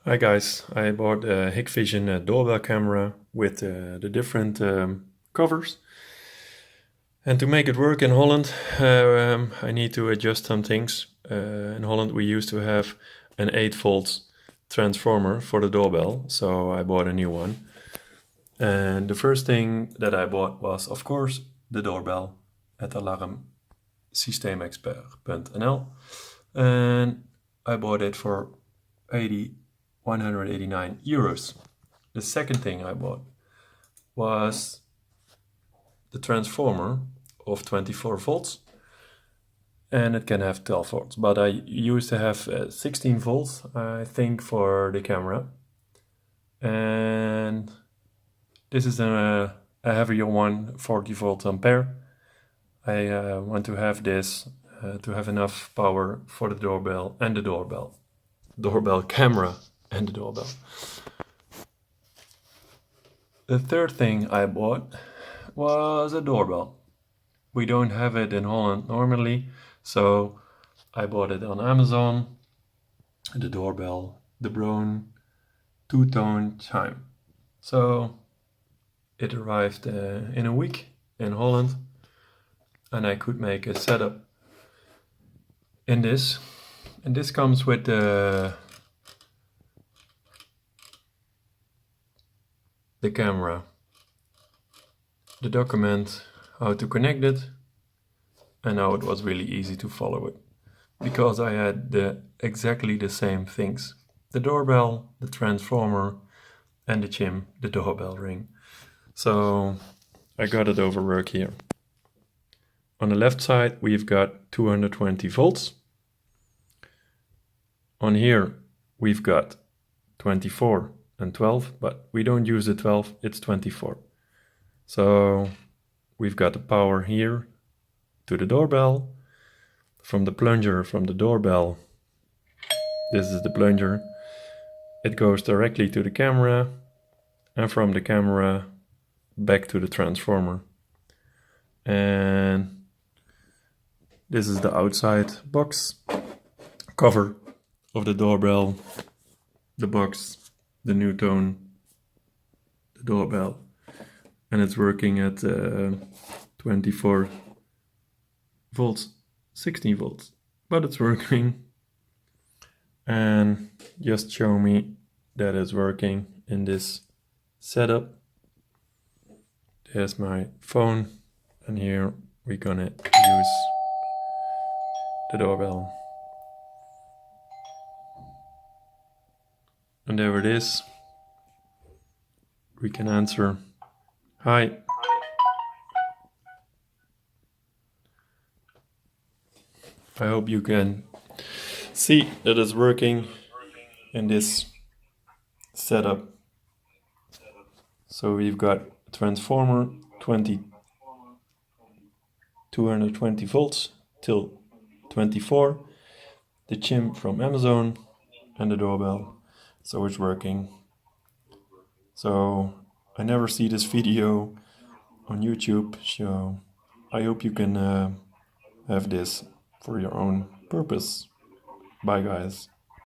Hi guys, I bought a Hikvision doorbell camera with the different covers. And to make it work in Holland, I need to adjust some things. In Holland we used to have an 8-volt transformer for the doorbell, so I bought a new one. And the first thing that I bought was, of course, the doorbell at alarmsysteemexpert.nl. And I bought it for 189 euros. The second thing I bought was the transformer of 24 volts, and it can have 12 volts, but I used to have 16 volts, I think, for the camera. And this is a heavier one, 40 volt ampere. I want to have this to have enough power for the doorbell and the doorbell camera and the doorbell. The third thing I bought was a doorbell. We don't have it in Holland normally, so I bought it on Amazon. The doorbell, the Broan NuTone Chime. So it arrived in a week in Holland, and I could make a setup in this. And this comes with the camera, the document, how to connect it, and now it was really easy to follow it because I had exactly the same things: the doorbell, the transformer, and the Chime, the doorbell ring. So I got it over work here. On the left side we've got 220 volts. On here we've got 24 and 12, but we don't use the 12, it's 24. So we've got the power here to the doorbell. From the plunger from the doorbell, this is the plunger, it goes directly to the camera, and from the camera back to the transformer. And this is the outside box cover of the doorbell, the box, the NuTone, the doorbell, and it's working at 24 volts, 16 volts, but it's working. And just show me that it's working in this setup. There's my phone, and here we're gonna use the doorbell. And there it is. We can answer, "Hi." I hope you can see that it's working in this setup. So we've got a transformer, 220 volts till 24, the Chime from Amazon, and the doorbell. So it's working. So I never see this video on YouTube, so I hope you can have this for your own purpose. Bye guys.